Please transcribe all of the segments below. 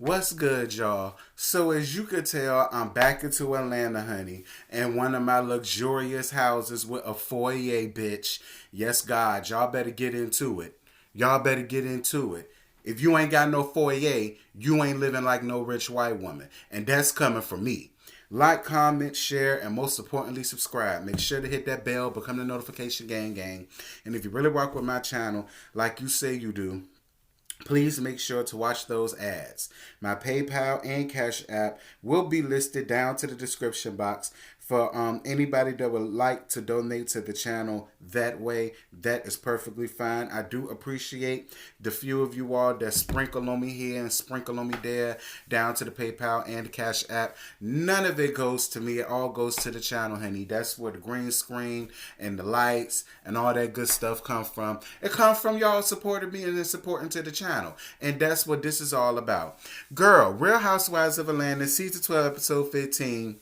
What's good, y'all? So as you could tell, I'm back into Atlanta, honey, and one of my luxurious houses with a foyer, bitch. Yes, God, y'all better get into it. Y'all better get into it. If you ain't got no foyer, you ain't living like no rich white woman, and that's coming from me. Like, comment, share, and most importantly, subscribe. Make sure to hit that bell, become the notification gang. And if you really rock with my channel, like you say you do, please make sure to watch those ads. My PayPal and Cash App will be listed down to the description box for anybody that would like to donate to the channel that way. That is perfectly fine. I do appreciate the few of you all that sprinkle on me here and sprinkle on me there, down to the PayPal and the Cash App. None of it goes to me. It all goes to the channel, honey. That's where the green screen and the lights and all that good stuff come from. It comes from y'all supporting me and supporting to the channel. And that's what this is all about. Girl, Real Housewives of Atlanta, Season 12, Episode 15.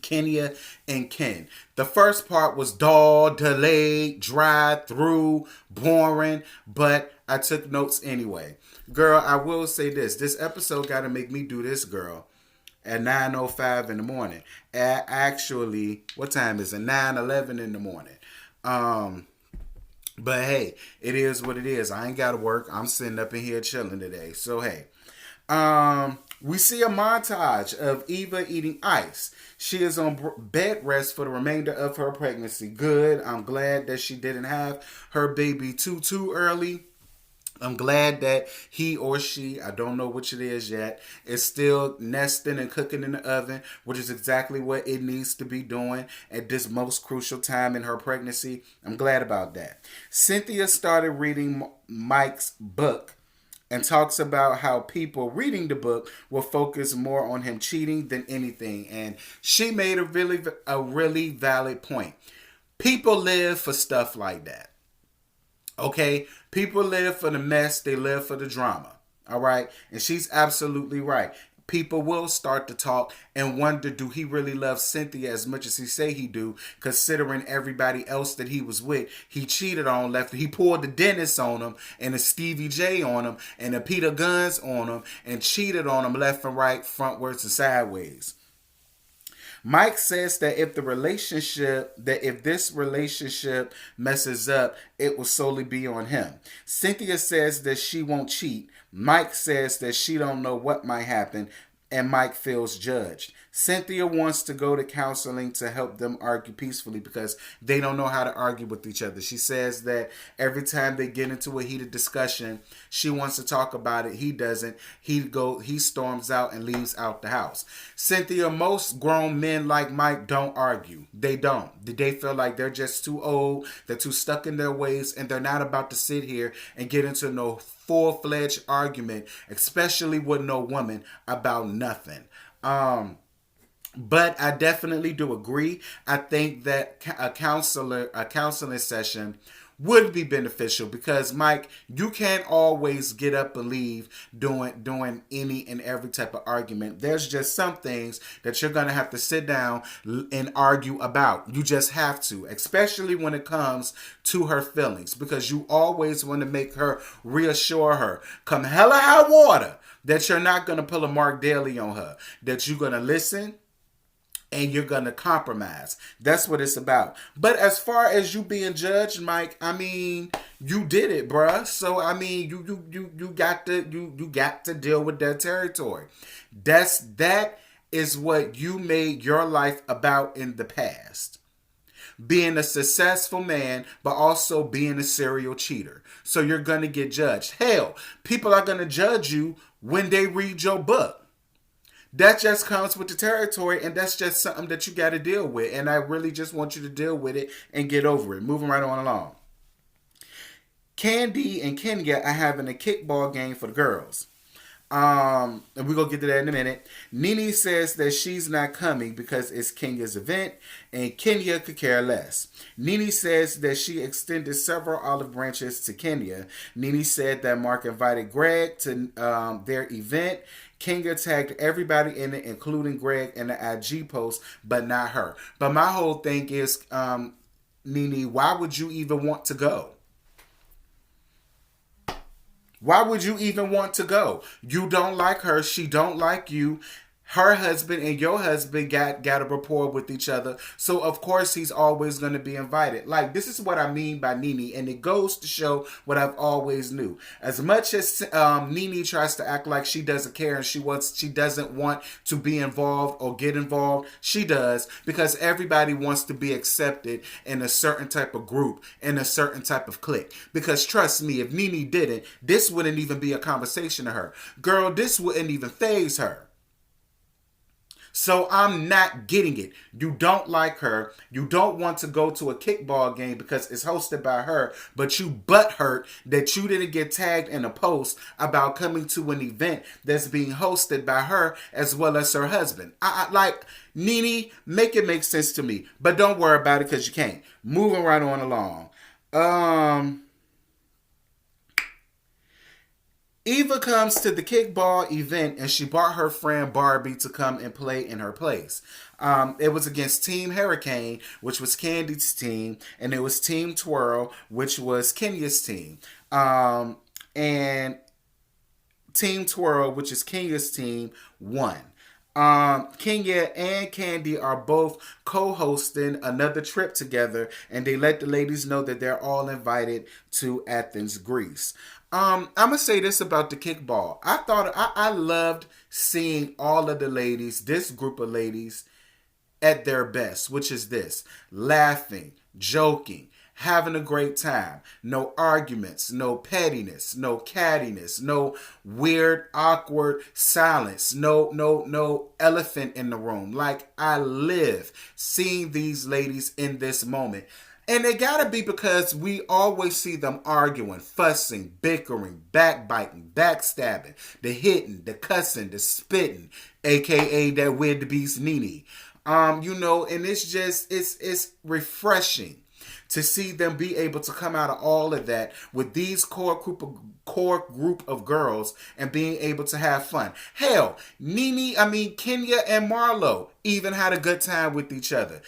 Kenya and Ken. The first part was dull, delayed, drive through, boring, but I took notes anyway. Girl, I will say this. This episode got to make me do this, girl, at 9:05 in the morning. Actually, what time is it? 9:11 in the morning. But hey, it is what it is. I ain't got to work. I'm sitting up in here chilling today. So hey. We see a montage of Eva eating ice. She is on bed rest for the remainder of her pregnancy. Good. I'm glad that she didn't have her baby too early. I'm glad that he or she, I don't know which it is yet, is still nesting and cooking in the oven, which is exactly what it needs to be doing at this most crucial time in her pregnancy. I'm glad about that. Cynthia started reading Mike's book and talks about how people reading the book will focus more on him cheating than anything. And she made a really valid point. People live for stuff like that. Okay? People live for the mess. They live for the drama. All right? And she's absolutely right. People will start to talk and wonder, do he really love Cynthia as much as he say he do, considering everybody else that he was with, he cheated on, he pulled the Dennis on him and a Stevie J on him and a Peter Guns on him and cheated on him left and right, frontwards and sideways. Mike says that if this relationship messes up, it will solely be on him. Cynthia says that she won't cheat. Mike says that she don't know what might happen, and Mike feels judged. Cynthia wants to go to counseling to help them argue peacefully because they don't know how to argue with each other. She says that every time they get into a heated discussion, she wants to talk about it. He doesn't. He storms out and leaves out the house. Cynthia, most grown men like Mike don't argue. They don't. They feel like they're just too old. They're too stuck in their ways, and they're not about to sit here and get into no full-fledged argument, especially with no woman, about nothing. But I definitely do agree. I think that a counseling session would be beneficial because, Mike, you can't always get up and leave doing any and every type of argument. There's just some things that you're going to have to sit down and argue about. You just have to, especially when it comes to her feelings, because you always want to make her, reassure her, come hell or high water, that you're not going to pull a Mark Daly on her, that you're going to listen, and you're going to compromise. That's what it's about. But as far as you being judged, Mike, I mean, you did it, bruh. So, I mean, you got to deal with that territory. That is what you made your life about in the past. Being a successful man, but also being a serial cheater. So you're going to get judged. Hell, people are going to judge you when they read your book. That just comes with the territory, and that's just something that you got to deal with. And I really just want you to deal with it and get over it. Moving right on along. Candy and Kenya are having a kickball game for the girls. And we're going to get to that in a minute. Nene says that she's not coming because it's Kenya's event, and Kenya could care less. Nene says that she extended several olive branches to Kenya. Nene said that Mark invited Greg to their event. Kenya tagged everybody in it, including Greg in the IG post, but not her. But my whole thing is, Nene, why would you even want to go? Why would you even want to go? You don't like her. She don't like you. Her husband and your husband got a rapport with each other. So, of course, he's always going to be invited. Like, this is what I mean by Nene. And it goes to show what I've always knew. As much as Nene tries to act like she doesn't care and she doesn't want to be involved or get involved, she does. Because everybody wants to be accepted in a certain type of group, in a certain type of clique. Because trust me, if Nene didn't, this wouldn't even be a conversation to her. Girl, this wouldn't even faze her. So I'm not getting it. You don't like her. You don't want to go to a kickball game because it's hosted by her, but you butthurt that you didn't get tagged in a post about coming to an event that's being hosted by her as well as her husband. I like, Nene, make it make sense to me, but don't worry about it because you can't. Moving right on along. Eva comes to the kickball event and she brought her friend Barbie to come and play in her place. It was against Team Hurricane, which was Candy's team, and it was Team Twirl, which was Kenya's team. And Team Twirl, which is Kenya's team, won. Kenya and Candy are both co-hosting another trip together, and they let the ladies know that they're all invited to Athens, Greece. I'm gonna say this about the kickball. I loved seeing all of the ladies, this group of ladies, at their best, which is this: laughing, joking, having a great time. No arguments, no pettiness, no cattiness, no weird, awkward silence, no elephant in the room. Like, I live seeing these ladies in this moment. And it gotta be because we always see them arguing, fussing, bickering, backbiting, backstabbing, the hitting, the cussing, the spitting, aka that weird beast Nene. And it's refreshing to see them be able to come out of all of that with these core group of girls and being able to have fun. Hell, Kenya and Marlo even had a good time with each other.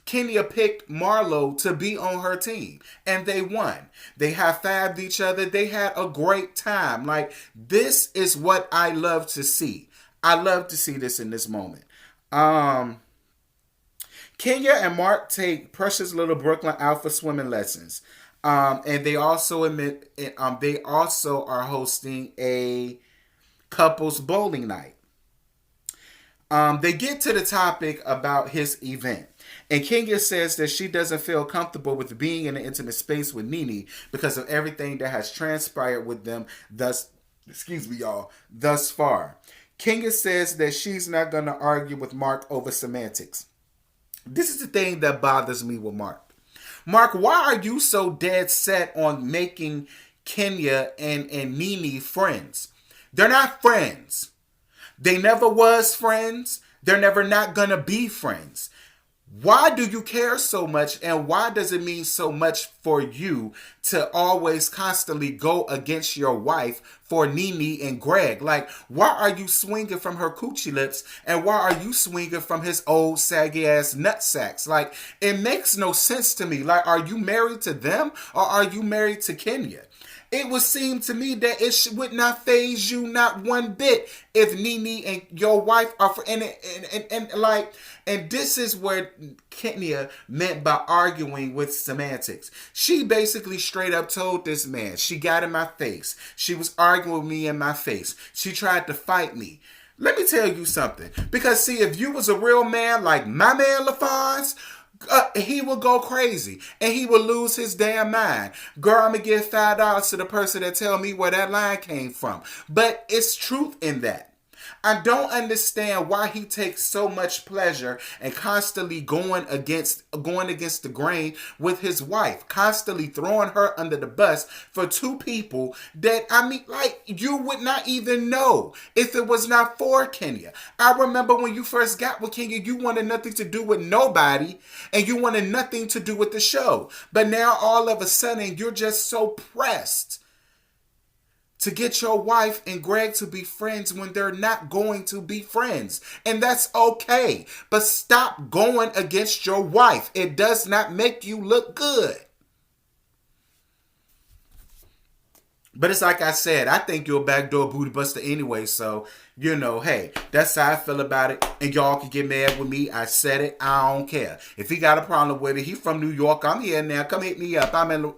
Kenya picked Marlo to be on her team, and they won. They high-fived each other. They had a great time. Like, this is what I love to see. I love to see this in this moment. Kenya and Mark take precious little Brooklyn Alpha swimming lessons. And they also are hosting a couples bowling night. They get to the topic about his event. And Kenya says that she doesn't feel comfortable with being in an intimate space with Nene because of everything that has transpired with them thus far. Kenya says that she's not going to argue with Mark over semantics. This is the thing that bothers me with Mark. Mark, why are you so dead set on making Kenya and Nene friends? They're not friends. They never was friends. They're never not going to be friends. Why do you care so much, and why does it mean so much for you to always constantly go against your wife for Nene and Greg? Like, why are you swinging from her coochie lips, and why are you swinging from his old saggy ass nutsacks? Like, it makes no sense to me. Like, are you married to them, or are you married to Kenya? It would seem to me that it would not faze you not one bit if Nene and your wife are and this is where Kenya meant by arguing with semantics. She basically straight up told this man, she got in my face. She was arguing with me in my face. She tried to fight me. Let me tell you something. Because see, if you was a real man like my man LaFonz, he would go crazy and he would lose his damn mind. Girl, I'm gonna give $5 to the person that tell me where that line came from. But it's truth in that. I don't understand why he takes so much pleasure and constantly going against the grain with his wife, constantly throwing her under the bus for two people that, you would not even know if it was not for Kenya. I remember when you first got with Kenya, you wanted nothing to do with nobody and you wanted nothing to do with the show. But now all of a sudden you're just so pressed to get your wife and Greg to be friends when they're not going to be friends. And that's okay. But stop going against your wife. It does not make you look good. But it's like I said, I think you're a backdoor booty buster anyway. So, hey, that's how I feel about it. And y'all can get mad with me. I said it. I don't care. If he got a problem with it, he from New York. I'm here now. Come hit me up. I'm in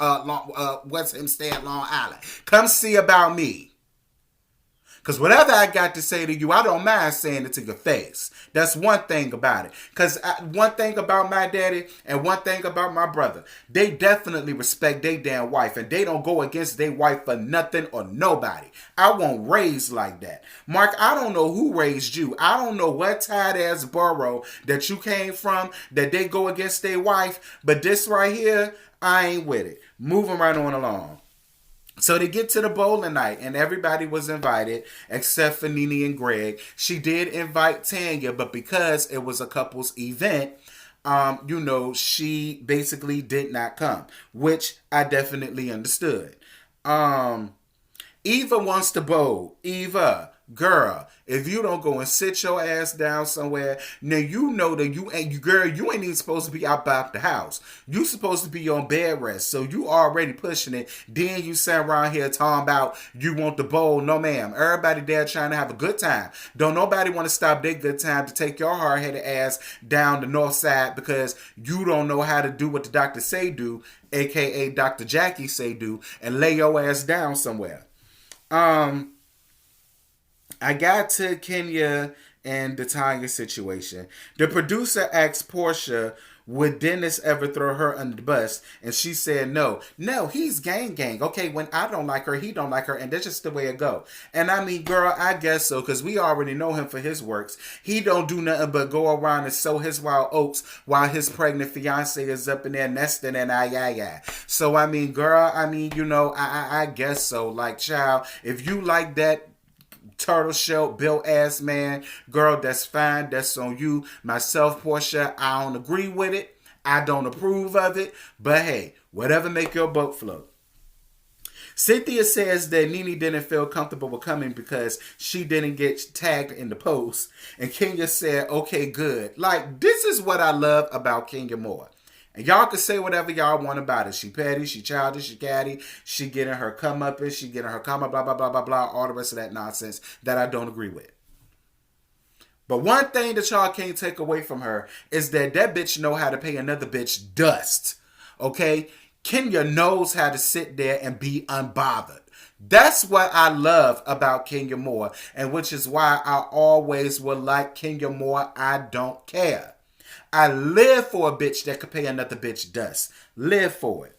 West Hempstead, Long Island. Come see about me. Because whatever I got to say to you, I don't mind saying it to your face. That's one thing about it. Because one thing about my daddy and one thing about my brother, they definitely respect their damn wife. And they don't go against their wife for nothing or nobody. I won't raise like that. Mark, I don't know who raised you. I don't know what tight ass borough that you came from that they go against their wife. But this right here, I ain't with it. Moving right on along. So they get to the bowling night, and everybody was invited except for Nene and Greg. She did invite Tanya, but because it was a couple's event, she basically did not come, which I definitely understood. Eva wants to bowl. Eva, girl, if you don't go and sit your ass down somewhere, now you know that you ain't even supposed to be out about the house. You supposed to be on bed rest, so you already pushing it. Then you sit around here talking about you want the bowl. No, ma'am. Everybody there trying to have a good time. Don't nobody want to stop their good time to take your hard-headed ass down the north side because you don't know how to do what the doctor say do, aka Dr. Jackie say do, and lay your ass down somewhere. I got to Kenya and the Tanya situation. The producer asked Portia, would Dennis ever throw her under the bus? And she said no. No, he's gang. Okay, when I don't like her, he don't like her, and that's just the way it go. And I mean, girl, I guess so, because we already know him for his works. He don't do nothing but go around and sow his wild oats while his pregnant fiance is up in there nesting and yeah. So, I mean, girl, I guess so. Like, child, if you like that turtle shell built ass man, girl, that's fine. That's on you. Myself, Portia, I don't agree with it. I don't approve of it. But hey, whatever make your boat float. Cynthia says that Nene didn't feel comfortable with coming because she didn't get tagged in the post. And Kenya said, okay, good. Like, this is what I love about Kenya Moore. And y'all can say whatever y'all want about it. She petty, she childish, she catty, she getting her comeuppance, she getting her blah, blah, blah, blah, all the rest of that nonsense that I don't agree with. But one thing that y'all can't take away from her is that bitch know how to pay another bitch dust. Okay? Kenya knows how to sit there and be unbothered. That's what I love about Kenya Moore, and which is why I always will like Kenya Moore. I don't care. I live for a bitch that could pay another bitch dust. Live for it.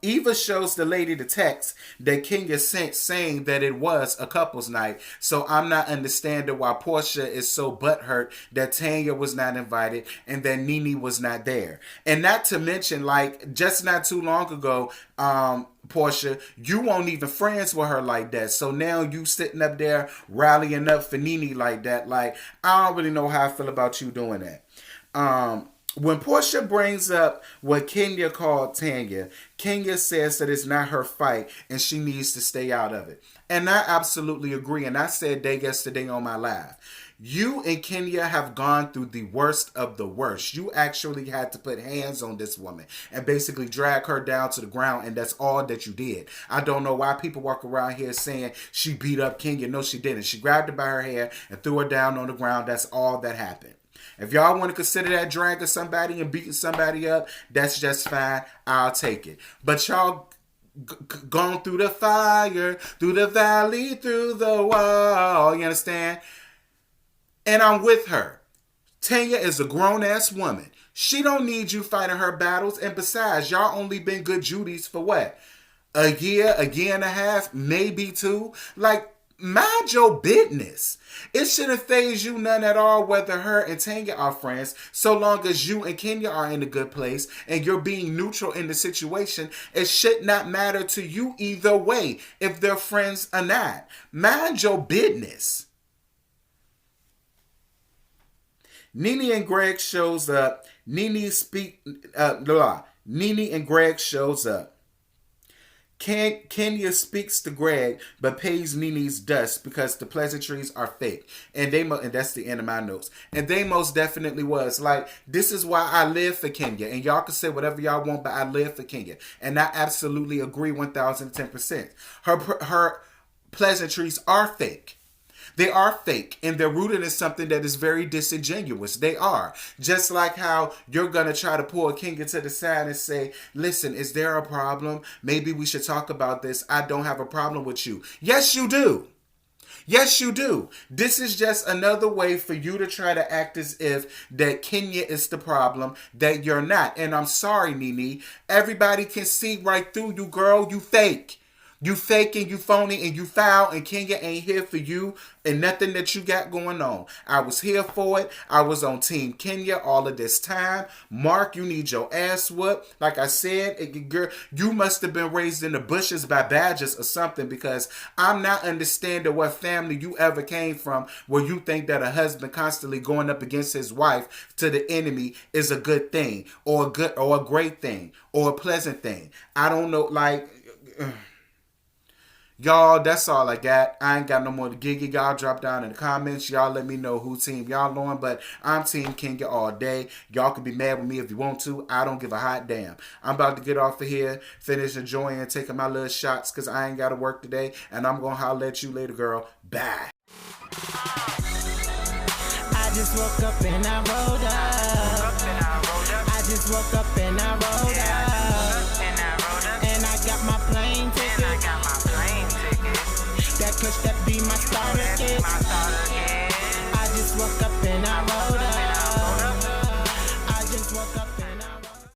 Eva shows the lady the text that Kenya sent saying that it was a couple's night. So I'm not understanding why Portia is so butthurt that Tanya was not invited and that Nene was not there. And not to mention, like, just not too long ago, Portia, you weren't even friends with her like that. So now you sitting up there rallying up for Nene like that. Like, I don't really know how I feel about you doing that. When Portia brings up what Kenya called Tanya, Kenya says that it's not her fight and she needs to stay out of it. And I absolutely agree. And I said that yesterday on my live. You and Kenya have gone through the worst of the worst. You actually had to put hands on this woman and basically drag her down to the ground, and that's all that you did. I don't know why people walk around here saying she beat up Kenya. No, she didn't. She grabbed her by her hair and threw her down on the ground. That's all that happened. If y'all want to consider that dragging somebody and beating somebody up, that's just fine. I'll take it. But y'all gone through the fire, through the valley, through the wall. You understand? And I'm with her. Tanya is a grown-ass woman. She don't need you fighting her battles. And besides, y'all only been good Judies for what? A year and a half, maybe two? Like, mind your business. It shouldn't faze you none at all whether her and Tanya are friends, so long as you and Kenya are in a good place and you're being neutral in the situation. It should not matter to you either way if they're friends or not. Mind your business. Nene and Greg shows up. Nene and Greg shows up. Kenya speaks to Greg, but pays Nene's dust because the pleasantries are fake, and and that's the end of my notes. And they most definitely was like, this is why I live for Kenya, and y'all can say whatever y'all want, but I live for Kenya, and I absolutely agree 1,010%. Her pleasantries are fake. They are fake, and they're rooted in something that is very disingenuous. They are. Just like how you're going to try to pull Kenya to the side and say, listen, is there a problem? Maybe we should talk about this. I don't have a problem with you. Yes, you do. Yes, you do. This is just another way for you to try to act as if that Kenya is the problem, that you're not. And I'm sorry, Nene. Everybody can see right through you, girl. You fake. You fake and you phony and you foul, and Kenya ain't here for you and nothing that you got going on. I was here for it. I was on Team Kenya all of this time. Mark, you need your ass whooped. Like I said, girl, you must have been raised in the bushes by badgers or something, because I'm not understanding what family you ever came from where you think that a husband constantly going up against his wife to the enemy is a good thing or a great thing or a pleasant thing. I don't know, like... Y'all, that's all I got. I ain't got no more to give you. Y'all drop down in the comments. Y'all let me know who team y'all on, but I'm Team Kenya all day. Y'all can be mad with me if you want to. I don't give a hot damn. I'm about to get off of here, finish enjoying and taking my little shots because I ain't got to work today, and I'm going to holler at you later, girl. Bye. I just woke up and I rolled up. I just woke up and I rolled up. And I got my plane ticket. That push that be my starter kit. I just woke up